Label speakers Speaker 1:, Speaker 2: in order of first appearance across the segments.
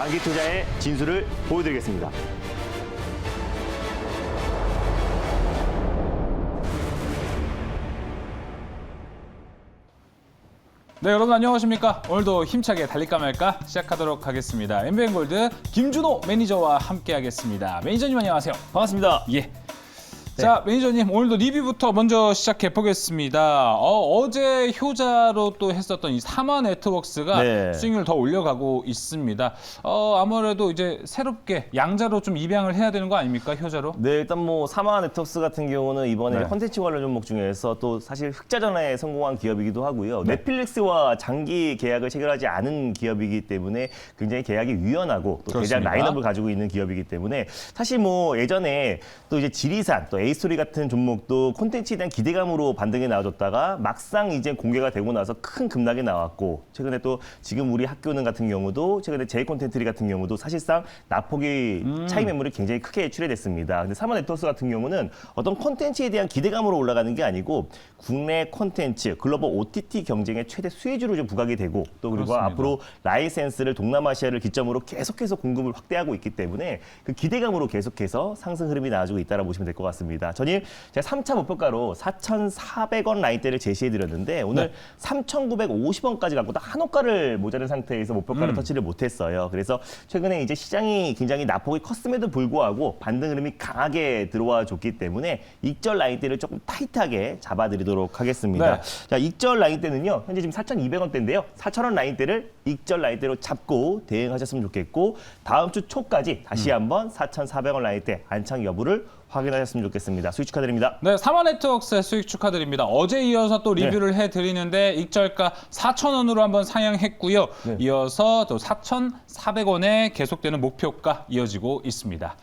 Speaker 1: 장기 투자의 진수를 보여드리겠습니다.
Speaker 2: 네, 여러분 안녕하십니까? 오늘도 힘차게 달릴까 말까 시작하도록 하겠습니다. 엠비엔골드 김준호 매니저와 함께하겠습니다. 매니저님 안녕하세요.
Speaker 1: 반갑습니다.
Speaker 2: 예. 자, 매니저님 오늘도 리뷰부터 먼저 시작해 보겠습니다. 어제 효자로 또 했었던 이 사마 네트워크스가
Speaker 1: 네.
Speaker 2: 수익률 더 올려가고 있습니다. 아무래도 이제 새롭게 양자로 좀 입양을 해야 되는 거 아닙니까, 효자로?
Speaker 1: 네, 일단 뭐 사마 네트워크스 같은 경우는 이번에
Speaker 2: 네.
Speaker 1: 콘텐츠 관련 종목 중에서 또 사실 흑자전에 성공한 기업이기도 하고요.
Speaker 2: 네.
Speaker 1: 넷플릭스와 장기 계약을 체결하지 않은 기업이기 때문에 굉장히 계약이 유연하고 또 대장
Speaker 2: 그렇습니다.
Speaker 1: 라인업을 가지고 있는 기업이기 때문에 사실 뭐 예전에 또 이제 지리산 또 에이스토리 같은 종목도 콘텐츠에 대한 기대감으로 반등이 나와줬다가 막상 이제 공개가 되고 나서 큰 급락이 나왔고 최근에 또 지금 우리 학교는 같은 경우도 최근에 제이 콘텐츠리 같은 경우도 사실상 낙폭이 차익 매물이 굉장히 크게 출해됐습니다. 근데 사마 네트워크스 같은 경우는 어떤 콘텐츠에 대한 기대감으로 올라가는 게 아니고 국내 콘텐츠 글로벌 OTT 경쟁의 최대 수혜주로 좀 부각이 되고 또 그리고
Speaker 2: 그렇습니다.
Speaker 1: 앞으로 라이센스를 동남아시아를 기점으로 계속해서 공급을 확대하고 있기 때문에 그 기대감으로 계속해서 상승 흐름이 나와주고 있다고 보시면 될 것 같습니다. 전일 제가 3차 목표가로 4,400원 라인대를 제시해드렸는데 오늘
Speaker 2: 네.
Speaker 1: 3,950원까지 갖고 딱 한 호가를 모자른 상태에서 목표가를 터치를 못했어요. 그래서 최근에 이제 시장이 굉장히 낙폭이 컸음에도 불구하고 반등 흐름이 강하게 들어와 줬기 때문에 익절 라인대를 조금 타이트하게 잡아드리도록 하겠습니다.
Speaker 2: 네.
Speaker 1: 자, 익절 라인대는요. 현재 지금 4,200원대인데요. 4,000원 라인대를 익절 라인대로 잡고 대응하셨으면 좋겠고 다음 주 초까지 다시 한번 4,400원 라인대 안착 여부를 확인하셨으면 좋겠습니다. 수익 축하드립니다.
Speaker 2: 네, 사마 네트워크스의 수익 축하드립니다. 어제 이어서 또 리뷰를 해드리는데 익절가 4,000원으로 한번 상향했고요.
Speaker 1: 네.
Speaker 2: 이어서 또 4,400원에 계속되는 목표가 이어지고 있습니다.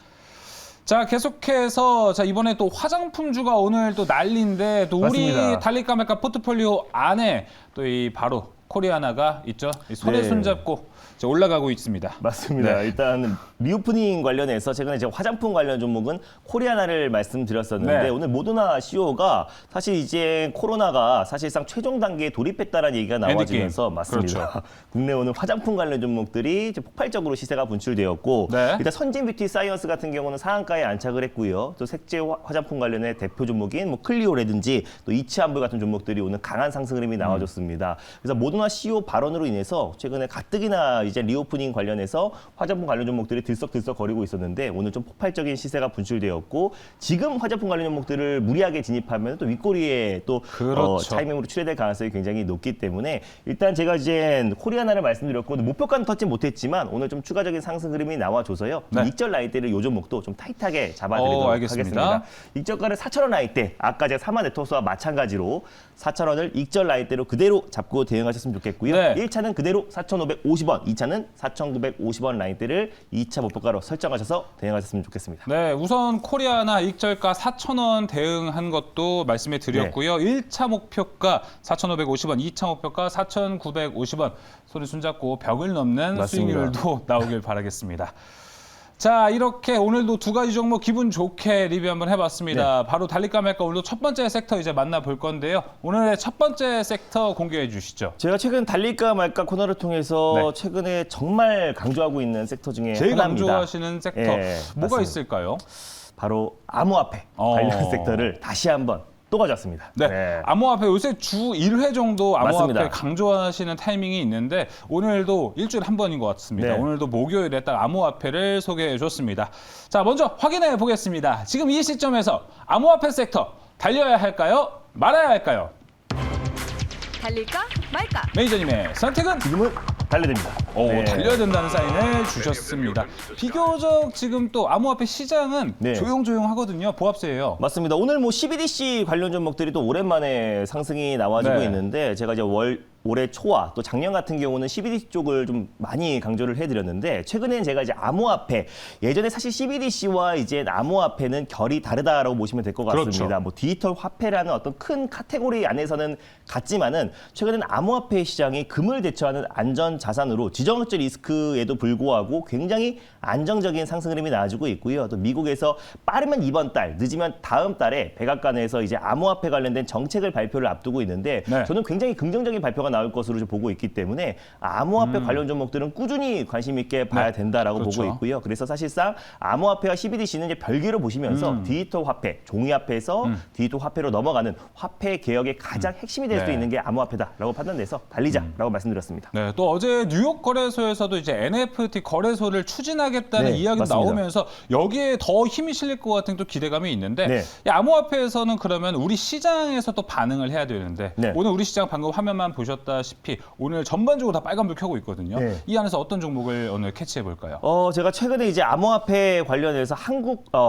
Speaker 2: 자, 계속해서 자 이번에 또 화장품주가 오늘 또 난리인데 또 우리
Speaker 1: 맞습니다.
Speaker 2: 달릴까 말까 포트폴리오 안에 또 이 바로 코리아나가 있죠. 이 손에
Speaker 1: 네.
Speaker 2: 손잡고 이제 올라가고 있습니다.
Speaker 1: 맞습니다.
Speaker 2: 네.
Speaker 1: 일단 리오프닝 관련해서 최근에 제가 화장품 관련 종목은 코리아나를 말씀드렸었는데
Speaker 2: 네.
Speaker 1: 오늘 모더나 CEO가 사실 이제 코로나가 사실상 최종 단계에 돌입했다라는 얘기가 나와지면서
Speaker 2: 엔드게임.
Speaker 1: 맞습니다.
Speaker 2: 그렇죠.
Speaker 1: 국내 오늘 화장품 관련 종목들이 이제 폭발적으로 시세가 분출되었고
Speaker 2: 네.
Speaker 1: 일단 선진 뷰티 사이언스 같은 경우는 상한가에 안착을 했고요. 또 색제 화장품 관련해 대표 종목인 뭐 클리오라든지 또 이치한볼 같은 종목들이 오늘 강한 상승 흐름이 나와줬습니다. 그래서 모더나 CEO 발언으로 인해서 최근에 가뜩이나 이제 리오프닝 관련해서 화장품 관련 종목들이 들썩들썩 거리고 있었는데 오늘 좀 폭발적인 시세가 분출되었고 지금 화장품 관련 종목들을 무리하게 진입하면 또 윗꼬리에 또
Speaker 2: 그렇죠.
Speaker 1: 차익 매물이 출해될 가능성이 굉장히 높기 때문에 일단 제가 이제 코리아나를 말씀드렸고 목표가는 터치 못했지만 오늘 좀 추가적인 상승 흐름이 나와줘서요.
Speaker 2: 네.
Speaker 1: 익절 라인대를 요 종목도 좀 타이트하게 잡아드리도록
Speaker 2: 알겠습니다.
Speaker 1: 하겠습니다. 익절가를 4,000원 라인대 아까 제가 사마 네트워크스와 마찬가지로 4,000원을 익절 라인대로 그대로 잡고 대응하셨으면 좋겠고요.
Speaker 2: 네.
Speaker 1: 1차는 그대로 4,550원, 2차는 4,950원 라인대를 2차 목표가로 설정하셔서 대응하셨으면 좋겠습니다.
Speaker 2: 네, 우선 코리아나 익절가 4,000원 대응한 것도 말씀해 드렸고요. 1차 목표가 4,550원, 2차 목표가 4,950원. 손에 손잡고 벽을 넘는
Speaker 1: 맞습니다.
Speaker 2: 수익률도 나오길 바라겠습니다. 자, 이렇게 오늘도 두 가지 종목 기분 좋게 리뷰 한번 해봤습니다. 바로 달릴까 말까 오늘도 첫 번째 섹터 이제 만나볼 건데요. 오늘의 첫 번째 섹터 공개해 주시죠.
Speaker 1: 제가 최근 달릴까 말까 코너를 통해서
Speaker 2: 네.
Speaker 1: 최근에 정말 강조하고 있는 섹터 중에
Speaker 2: 제일
Speaker 1: 하나입니다.
Speaker 2: 강조하시는 섹터
Speaker 1: 예,
Speaker 2: 뭐가
Speaker 1: 맞습니다.
Speaker 2: 있을까요?
Speaker 1: 바로 암호화폐 관련 섹터를 다시 한번 또 가져왔습니다.
Speaker 2: 네. 암호화폐 요새 주 1회 정도 암호화폐
Speaker 1: 맞습니다.
Speaker 2: 강조하시는 타이밍이 있는데 오늘도 일주일에 한 번인 것 같습니다.
Speaker 1: 네.
Speaker 2: 오늘도 목요일에 딱 암호화폐를 소개해 줬습니다. 자, 먼저 확인해 보겠습니다. 지금 이 시점에서 암호화폐 섹터 달려야 할까요? 말아야 할까요?
Speaker 3: 달릴까 말까?
Speaker 2: 매니저님의 선택은?
Speaker 1: 지금은 달려듭니다.
Speaker 2: 오,
Speaker 1: 네.
Speaker 2: 달려야 된다는 사인을 주셨습니다. 비교적 지금 또 암호화폐 시장은
Speaker 1: 네.
Speaker 2: 조용조용하거든요. 보합세예요.
Speaker 1: 맞습니다. 오늘 뭐 CBDC 관련 종목들이 또 오랜만에 상승이 나와주고
Speaker 2: 네.
Speaker 1: 있는데 제가 이제 올해 초와 또 작년 같은 경우는 CBDC 쪽을 좀 많이 강조를 해드렸는데 최근에는 제가 이제 암호화폐 예전에 사실 CBDC와 이제 암호화폐는 결이 다르다라고 보시면 될 것 같습니다.
Speaker 2: 그렇죠.
Speaker 1: 뭐 디지털 화폐라는 어떤 큰 카테고리 안에서는 같지만은 최근에는 암호화폐 시장이 금을 대처하는 안전 자산으로 지정학적 리스크에도 불구하고 굉장히 안정적인 상승 흐름이 나와주고 있고요. 또 미국에서 빠르면 이번 달, 늦으면 다음 달에 백악관에서 이제 암호화폐 관련된 정책을 발표를 앞두고 있는데
Speaker 2: 네.
Speaker 1: 저는 굉장히 긍정적인 발표가 나올 것으로 좀 보고 있기 때문에 암호화폐 관련 종목들은 꾸준히 관심 있게 봐야 된다라고
Speaker 2: 그렇죠.
Speaker 1: 보고 있고요. 그래서 사실상 암호화폐와 CBDC는 이제 별개로 보시면서 디지털 화폐, 종이화폐에서 디지털 화폐로 넘어가는 화폐 개혁의 가장 핵심이 될 수
Speaker 2: 네.
Speaker 1: 있는 게 암호화폐다라고 판단돼서 달리자라고 말씀드렸습니다.
Speaker 2: 네, 또 어제 뉴욕 거래소에서도 이제 NFT 거래소를 추진하겠다는
Speaker 1: 네,
Speaker 2: 이야기가
Speaker 1: 맞습니다.
Speaker 2: 나오면서 여기에 더 힘이 실릴 것 같은 또 기대감이 있는데
Speaker 1: 네.
Speaker 2: 이 암호화폐에서는 그러면 우리 시장에서 또 반응을 해야 되는데
Speaker 1: 네.
Speaker 2: 오늘 우리 시장 방금 화면만 보셨다시피 오늘 전반적으로 다 빨간불 켜고 있거든요.
Speaker 1: 네.
Speaker 2: 이 안에서 어떤 종목을 오늘 캐치해 볼까요?
Speaker 1: 제가 최근에 이제 암호화폐 관련해서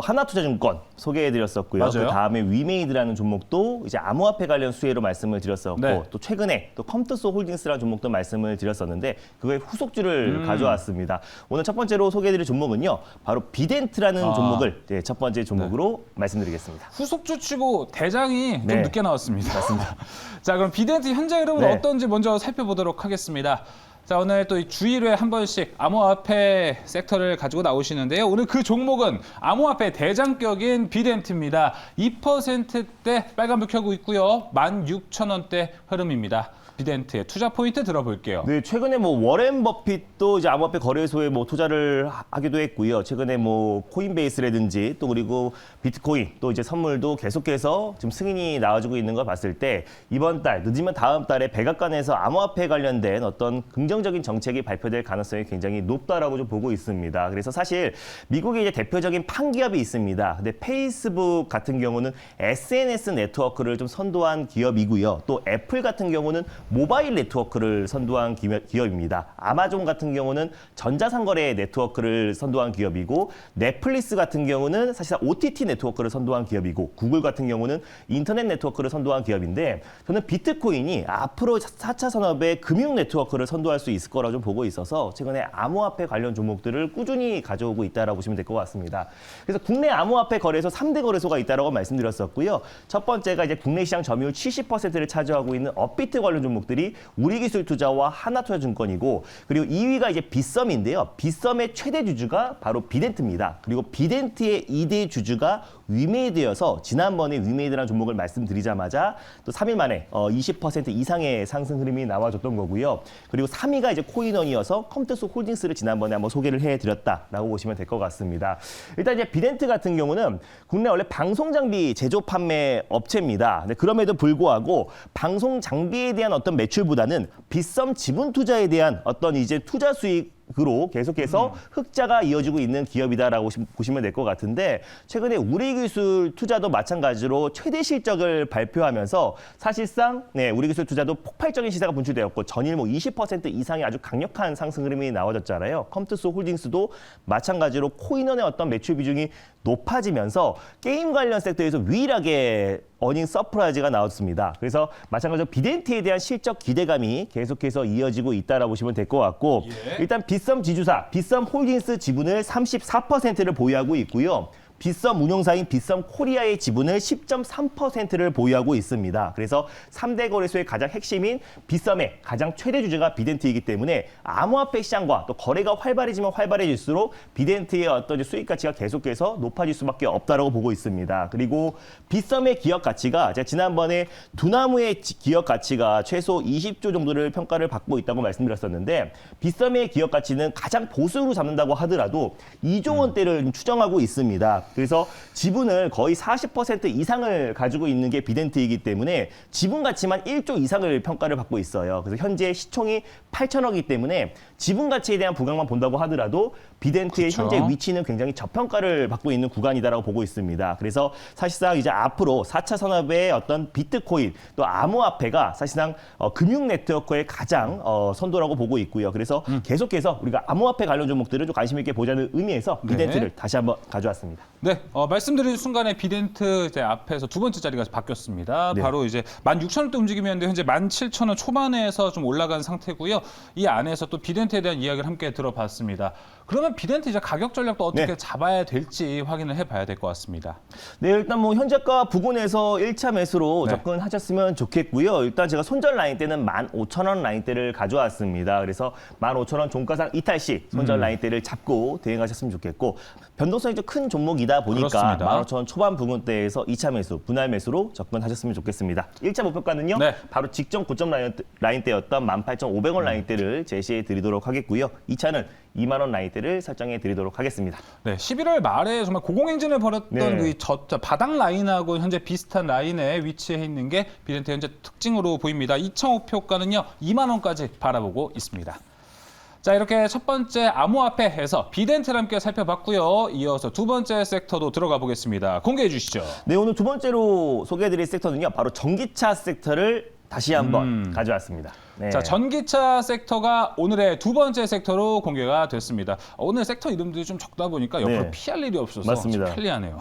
Speaker 1: 하나투자증권 소개해드렸었고요.
Speaker 2: 맞아요.
Speaker 1: 그 다음에 위메이드라는 종목도 이제 암호화폐 관련 수혜로 말씀을 드렸었고,
Speaker 2: 네.
Speaker 1: 또 최근에 또 컴투소 홀딩스라는 종목도 말씀을 드렸었는데 그거의 후속주를 가져왔습니다. 오늘 첫 번째로 소개해드릴 종목은요, 바로 비덴트라는 종목을 첫 번째 종목으로 말씀드리겠습니다.
Speaker 2: 후속주 치고 대장이 좀
Speaker 1: 네.
Speaker 2: 늦게 나왔습니다. 맞습니다. 자, 그럼 비덴트 현재 흐름은
Speaker 1: 네.
Speaker 2: 어떤지 먼저 살펴보도록 하겠습니다. 자, 오늘 또 주일에 한 번씩 암호화폐 섹터를 가지고 나오시는데요. 오늘 그 종목은 암호화폐 대장격인 비덴트입니다. 2%대 빨간불 켜고 있고요. 16,000원대 흐름입니다. 비덴트의 투자 포인트 들어볼게요.
Speaker 1: 네, 최근에 워렌 버핏도 이제 암호화폐 거래소에 투자를 하기도 했고요. 최근에 코인베이스라든지 또 그리고 비트코인 또 이제 선물도 계속해서 지금 승인이 나와주고 있는 걸 봤을 때 이번 달 늦으면 다음 달에 백악관에서 암호화폐 관련된 어떤 긍정적인 정책이 발표될 가능성이 굉장히 높다라고 좀 보고 있습니다. 그래서 사실 미국의 이제 대표적인 판기업이 있습니다. 근데 페이스북 같은 경우는 SNS 네트워크를 좀 선도한 기업이고요. 또 애플 같은 경우는 모바일 네트워크를 선도한 기업입니다. 아마존 같은 경우는 전자상거래 네트워크를 선도한 기업이고 넷플릭스 같은 경우는 사실상 OTT 네트워크를 선도한 기업이고 구글 같은 경우는 인터넷 네트워크를 선도한 기업인데 저는 비트코인이 앞으로 4차 산업의 금융 네트워크를 선도할 수 있을 거라고 좀 보고 있어서 최근에 암호화폐 관련 종목들을 꾸준히 가져오고 있다라고 보시면 될 것 같습니다. 그래서 국내 암호화폐 거래소 3대 거래소가 있다라고 말씀드렸었고요. 첫 번째가 이제 국내 시장 점유율 70%를 차지하고 있는 업비트 관련 종목들이 우리기술투자와 하나투자증권이고 그리고 2위가 이제 빗썸인데요. 빗썸의 최대 주주가 바로 비덴트입니다. 그리고 비덴트의 2대 주주가 위메이드여서 지난번에 위메이드라는 종목을 말씀드리자마자 또 3일 만에 20% 이상의 상승 흐름이 나와줬던 거고요. 그리고 3위가 이제 코인원이어서 컴투소 홀딩스를 지난번에 한번 소개를 해드렸다라고 보시면 될 것 같습니다. 일단 이제 비덴트 같은 경우는 국내 원래 방송 장비 제조 판매 업체입니다. 근데 그럼에도 불구하고 방송 장비에 대한 어떤 매출보다는 빗썸 지분 투자에 대한 어떤 이제 투자 수익으로 계속해서 흑자가 이어지고 있는 기업이다라고 보시면 될 것 같은데 최근에 우리기술 투자도 마찬가지로 최대 실적을 발표하면서 사실상 우리기술 투자도 폭발적인 시세가 분출되었고 전일 20% 이상의 아주 강력한 상승 흐름이 나와졌잖아요. 컴투소 홀딩스도 마찬가지로 코인원의 어떤 매출 비중이 높아지면서 게임 관련 섹터에서 유일하게 어닝 서프라이즈가 나왔습니다. 그래서 마찬가지로 비덴트에 대한 실적 기대감이 계속해서 이어지고 있다라고 보시면 될 것 같고 일단 빗썸 지주사, 빗썸 홀딩스 지분을 34%를 보유하고 있고요. 빗썸 운용사인 빗썸 코리아의 지분을 10.3%를 보유하고 있습니다. 그래서 3대 거래소의 가장 핵심인 빗썸의 가장 최대 주주가 비덴트이기 때문에 암호화폐 시장과 또 거래가 활발해지면 활발해질수록 비덴트의 어떤 수익 가치가 계속해서 높아질 수밖에 없다라고 보고 있습니다. 그리고 빗썸의 기업 가치가 제가 지난번에 두나무의 기업 가치가 최소 20조 정도를 평가를 받고 있다고 말씀드렸었는데 빗썸의 기업 가치는 가장 보수로 잡는다고 하더라도 2조 원대를 추정하고 있습니다. 그래서 지분을 거의 40% 이상을 가지고 있는 게 비덴트이기 때문에 지분 가치만 1조 이상을 평가를 받고 있어요. 그래서 현재 시총이 8천억이기 때문에 지분 가치에 대한 부각만 본다고 하더라도 비덴트의
Speaker 2: 그쵸.
Speaker 1: 현재 위치는 굉장히 저평가를 받고 있는 구간이다라고 보고 있습니다. 그래서 사실상 이제 앞으로 4차 산업의 어떤 비트코인 또 암호화폐가 사실상 금융 네트워크의 가장 선도라고 보고 있고요. 그래서 계속해서 우리가 암호화폐 관련 종목들을 좀 관심 있게 보자는 의미에서 비덴트를 다시 한번 가져왔습니다.
Speaker 2: 네, 말씀드린 순간에 비덴트 이제 앞에서 두 번째 자리가 바뀌었습니다.
Speaker 1: 네.
Speaker 2: 바로 이제 16,000원대 움직임이었는데 현재 17,000원 초반에서 좀 올라간 상태고요. 이 안에서 또 비덴트에 대한 이야기를 함께 들어봤습니다. 그러면 비덴트 이제 가격 전략도 어떻게 잡아야 될지 확인을 해봐야 될 것 같습니다.
Speaker 1: 네, 일단 뭐 현재가 부근에서 1차 매수로
Speaker 2: 네.
Speaker 1: 접근하셨으면 좋겠고요. 일단 제가 손절 라인대는 15,000원 라인대를 가져왔습니다. 그래서 15,000원 종가상 이탈시 손절 라인대를 잡고 대응하셨으면 좋겠고, 변동성이 좀 큰 종목이다 보니까
Speaker 2: 그렇습니다.
Speaker 1: 15,000원 초반 부근대에서 2차 매수, 분할 매수로 접근하셨으면 좋겠습니다. 1차 목표가는요.
Speaker 2: 네.
Speaker 1: 바로 직전 고점 라인대였던 18,500원 라인대를 제시해 드리도록 하겠고요. 2차는 2만 원 라인대를 설정해 드리도록 하겠습니다.
Speaker 2: 네, 11월 말에 정말 고공행진을 벌였던
Speaker 1: 네.
Speaker 2: 그 바닥 라인하고 현재 비슷한 라인에 위치해 있는 게 비덴트 현재 특징으로 보입니다. 2,000목표가는요 2만 원까지 바라보고 있습니다. 자, 이렇게 첫 번째 암호화폐에서 비덴트를 함께 살펴봤고요. 이어서 두 번째 섹터도 들어가 보겠습니다. 공개해 주시죠.
Speaker 1: 네, 오늘 두 번째로 소개해드릴 섹터는요, 바로 전기차 섹터를 다시 한번 가져왔습니다. 네.
Speaker 2: 자, 전기차 섹터가 오늘의 두 번째 섹터로 공개가 됐습니다. 오늘 섹터 이름들이 좀 적다 보니까 옆으로
Speaker 1: 네.
Speaker 2: 피할 일이 없어서
Speaker 1: 맞습니다.
Speaker 2: 좀 편리하네요.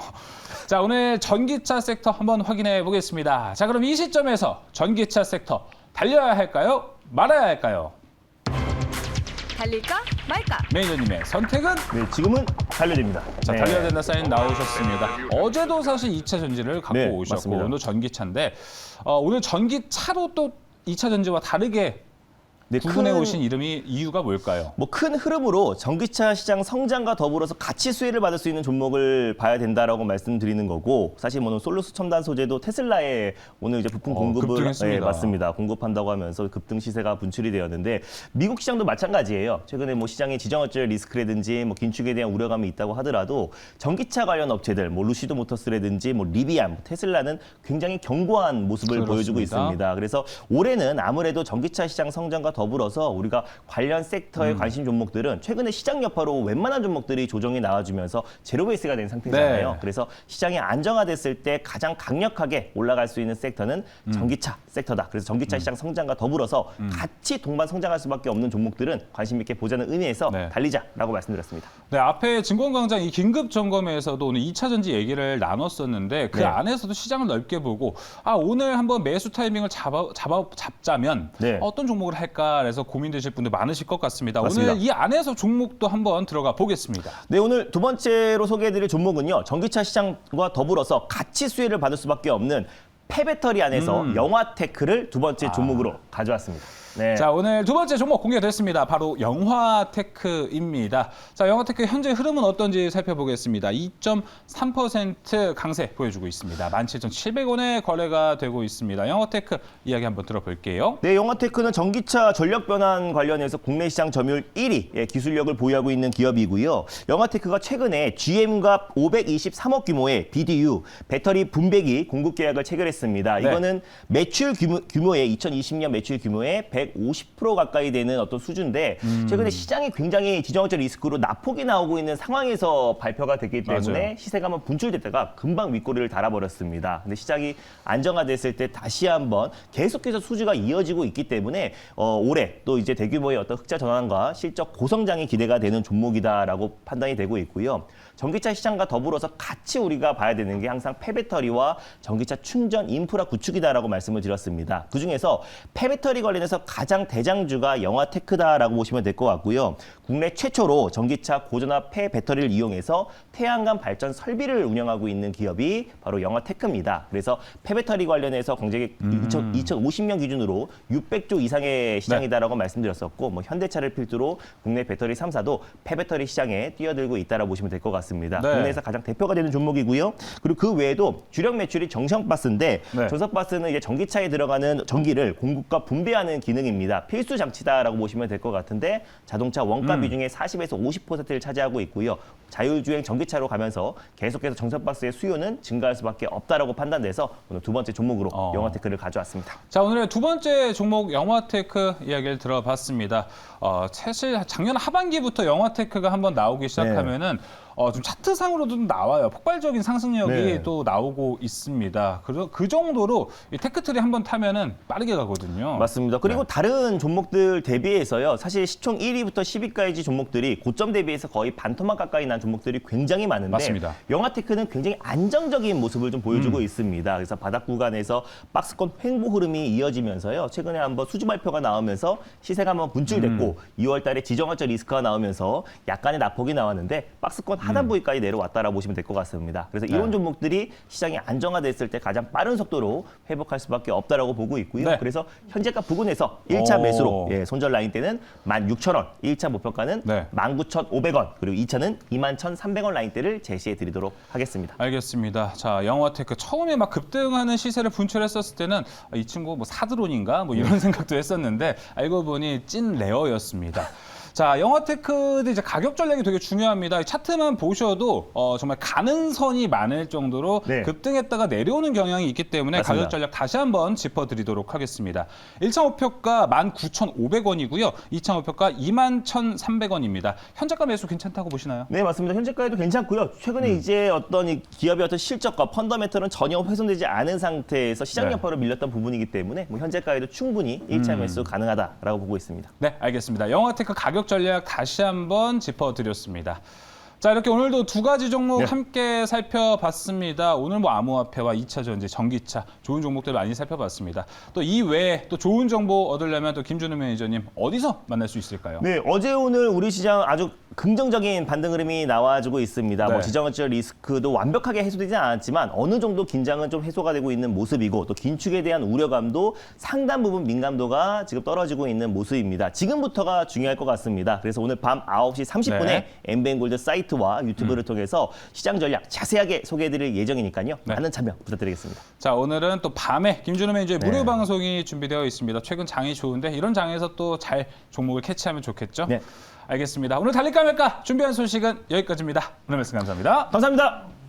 Speaker 2: 자, 오늘 전기차 섹터 한번 확인해 보겠습니다. 자, 그럼 이 시점에서 전기차 섹터 달려야 할까요? 말아야 할까요?
Speaker 3: 달릴까 말까.
Speaker 2: 매니저님의 선택은?
Speaker 1: 네, 지금은 달려집니다.
Speaker 2: 자,
Speaker 1: 네.
Speaker 2: 달려야 된다 사인 나오셨습니다. 어제도 사실 2차 전지를 갖고
Speaker 1: 네,
Speaker 2: 오셨고
Speaker 1: 맞습니다.
Speaker 2: 오늘 전기차인데 오늘 전기차로 또 2차 전지와 다르게
Speaker 1: 네,
Speaker 2: 구분해 오신 이름이 이유가 뭘까요?
Speaker 1: 뭐 큰 흐름으로 전기차 시장 성장과 더불어서 같이 수혜를 받을 수 있는 종목을 봐야 된다라고 말씀드리는 거고, 사실 뭐 솔루스 첨단 소재도 테슬라에 오늘 이제 부품 공급을
Speaker 2: 급등했습니다.
Speaker 1: 맞습니다. 공급한다고 하면서 급등 시세가 분출이 되었는데, 미국 시장도 마찬가지예요. 최근에 뭐 시장의 지정어쩔 리스크라든지 뭐 긴축에 대한 우려감이 있다고 하더라도 전기차 관련 업체들, 뭐 루시드 모터스라든지 뭐 리비안, 테슬라는 굉장히 견고한 모습을
Speaker 2: 그렇습니다.
Speaker 1: 보여주고 있습니다. 그래서 올해는 아무래도 전기차 시장 성장과 더불어서 우리가 관련 섹터의 관심 종목들은 최근에 시장 여파로 웬만한 종목들이 조정이 나와주면서 제로 베이스가 된 상태잖아요.
Speaker 2: 네.
Speaker 1: 그래서 시장이 안정화됐을 때 가장 강력하게 올라갈 수 있는 섹터는 전기차 섹터다. 그래서 전기차 시장 성장과 더불어서 같이 동반 성장할 수밖에 없는 종목들은 관심 있게 보자는 의미에서
Speaker 2: 네.
Speaker 1: 달리자라고 말씀드렸습니다.
Speaker 2: 네, 앞에 증권광장 이 긴급 점검에서도 오늘 2차 전지 얘기를 나눴었는데 그
Speaker 1: 네.
Speaker 2: 안에서도 시장을 넓게 보고 오늘 한번 매수 타이밍을 잡자면
Speaker 1: 네.
Speaker 2: 어떤 종목을 할까 그래서 고민되실 분들 많으실 것 같습니다.
Speaker 1: 맞습니다.
Speaker 2: 오늘 이 안에서 종목도 한번 들어가 보겠습니다.
Speaker 1: 네, 오늘 두 번째로 소개해드릴 종목은요, 전기차 시장과 더불어서 같이 수혜를 받을 수밖에 없는 폐배터리 안에서 영화테크를 두 번째 종목으로 가져왔습니다. 네.
Speaker 2: 자, 오늘 두 번째 종목 공개됐습니다. 바로 영화테크입니다. 자, 영화테크 현재 흐름은 어떤지 살펴보겠습니다. 2.3% 강세 보여주고 있습니다. 17,700원에 거래가 되고 있습니다. 영화테크 이야기 한번 들어볼게요.
Speaker 1: 네, 영화테크는 전기차 전력 변환 관련해서 국내 시장 점유율 1위의 기술력을 보유하고 있는 기업이고요. 영화테크가 최근에 GM과 523억 규모의 BDU 배터리 분배기 공급 계약을 체결했습니다.
Speaker 2: 네.
Speaker 1: 이거는 매출 규모의 2020년 매출 규모의 150% 가까이 되는 어떤 수준인데, 최근에 시장이 굉장히 지정학적 리스크로 낙폭이 나오고 있는 상황에서 발표가 됐기 때문에
Speaker 2: 맞아요.
Speaker 1: 시세가 한번 분출됐다가 금방 윗꼬리를 달아버렸습니다. 근데 시장이 안정화됐을 때 다시 한번 계속해서 수주가 이어지고 있기 때문에 올해 또 이제 대규모의 어떤 흑자 전환과 실적 고성장이 기대가 되는 종목이다라고 판단이 되고 있고요. 전기차 시장과 더불어서 같이 우리가 봐야 되는 게 항상 폐배터리와 전기차 충전 인프라 구축이다라고 말씀을 드렸습니다. 그중에서 폐배터리 관련해서 가장 대장주가 영화테크다라고 보시면 될 것 같고요. 국내 최초로 전기차 고전압 폐배터리를 이용해서 태양광 발전 설비를 운영하고 있는 기업이 바로 영화테크입니다. 그래서 폐배터리 관련해서 경쟁이 2050년 기준으로 600조 이상의 시장이다라고 말씀드렸었고, 뭐 현대차를 필두로 국내 배터리 3사도 폐배터리 시장에 뛰어들고 있다라고 보시면 될 것 같습니다.
Speaker 2: 네.
Speaker 1: 국내에서 가장 대표가 되는 종목이고요. 그리고 그 외에도 주력 매출이 정석바스인데,
Speaker 2: 네.
Speaker 1: 정석바스는 이제 전기차에 들어가는 전기를 공급과 분배하는 기능입니다. 필수 장치다라고 보시면 될 것 같은데, 자동차 원가 비중의 40에서 50%를 차지하고 있고요. 자율주행 전기차로 가면서 계속해서 정석바스의 수요는 증가할 수밖에 없다라고 판단돼서 오늘 두 번째 종목으로 영화테크를 가져왔습니다.
Speaker 2: 자, 오늘의 두 번째 종목 영화테크 이야기를 들어봤습니다. 사실 작년 하반기부터 영화테크가 한번 나오기 시작하면은 좀 차트상으로도 나와요. 폭발적인 상승력이
Speaker 1: 네.
Speaker 2: 또 나오고 있습니다. 그 정도로 이 테크트리 한번 타면은 빠르게 가거든요.
Speaker 1: 맞습니다. 그리고 다른 종목들 대비해서요. 사실 시총 1위부터 10위까지 종목들이 고점 대비해서 거의 반토막 가까이 난 종목들이 굉장히 많은데
Speaker 2: 맞습니다.
Speaker 1: 영화테크는 굉장히 안정적인 모습을 좀 보여주고 있습니다. 그래서 바닥 구간에서 박스권 횡보 흐름이 이어지면서요. 최근에 한번 수주 발표가 나오면서 시세가 한번 분출됐고 2월 달에 지정학적 리스크가 나오면서 약간의 낙폭이 나왔는데 박스권 하단 부위까지 내려왔다라고 보시면 될 것 같습니다. 그래서 이런 종목들이 시장이 안정화됐을 때 가장 빠른 속도로 회복할 수밖에 없다라고 보고 있고요.
Speaker 2: 네.
Speaker 1: 그래서 현재가 부근에서 1차
Speaker 2: 오.
Speaker 1: 매수로 손절 라인 때는 16,000원, 1차 목표가는
Speaker 2: 네.
Speaker 1: 19,500원, 그리고 2차는 21,300원 라인대를 제시해 드리도록 하겠습니다.
Speaker 2: 알겠습니다. 자, 영화테크 처음에 막 급등하는 시세를 분출했었을 때는 이 친구 뭐 사드론인가 뭐 이런 생각도 했었는데 알고 보니 찐 레어였습니다. 자, 영화테크도 이제 가격 전략이 되게 중요합니다. 이 차트만 보셔도 정말 가는 선이 많을 정도로
Speaker 1: 네.
Speaker 2: 급등했다가 내려오는 경향이 있기 때문에
Speaker 1: 맞습니다.
Speaker 2: 가격 전략 다시 한번 짚어드리도록 하겠습니다. 1차 목표가 19,500원이고요. 2차 목표가 21,300원입니다. 현재가 매수 괜찮다고 보시나요?
Speaker 1: 네, 맞습니다. 현재까지도 괜찮고요. 최근에 이제 어떤 이 기업의 어떤 실적과 펀더멘털은 전혀 훼손되지 않은 상태에서 시장
Speaker 2: 네.
Speaker 1: 여파로 밀렸던 부분이기 때문에 뭐 현재까지도 충분히 1차 매수 가능하다라고 보고 있습니다.
Speaker 2: 네, 알겠습니다. 영화테크 가격 전략 다시 한번 짚어드렸습니다. 자, 이렇게 오늘도 두 가지 종목
Speaker 1: 네.
Speaker 2: 함께 살펴봤습니다. 오늘 뭐 암호화폐와 2차 전지, 전기차 좋은 종목들 많이 살펴봤습니다. 또 이 외에 또 좋은 정보 얻으려면 또 김준우 매니저님 어디서 만날 수 있을까요?
Speaker 1: 네, 어제 오늘 우리 시장 아주 긍정적인 반등 흐름이 나와주고 있습니다.
Speaker 2: 네.
Speaker 1: 뭐 지정학적 리스크도 완벽하게 해소되지 않았지만 어느 정도 긴장은 좀 해소가 되고 있는 모습이고 또 긴축에 대한 우려감도 상당 부분 민감도가 지금 떨어지고 있는 모습입니다. 지금부터가 중요할 것 같습니다. 그래서 오늘 밤 9시 30분에
Speaker 2: 네.
Speaker 1: 엠뱅골드 사이트와 유튜브를 통해서 시장 전략 자세하게 소개해드릴 예정이니까요.
Speaker 2: 네.
Speaker 1: 많은 참여 부탁드리겠습니다.
Speaker 2: 자, 오늘은 또 밤에 김준우 매니저의
Speaker 1: 네.
Speaker 2: 무료 방송이 준비되어 있습니다. 최근 장이 좋은데 이런 장에서 또 잘 종목을 캐치하면 좋겠죠?
Speaker 1: 네.
Speaker 2: 알겠습니다. 오늘 달릴까 말까 준비한 소식은 여기까지입니다. 오늘 말씀 감사합니다.
Speaker 1: 감사합니다.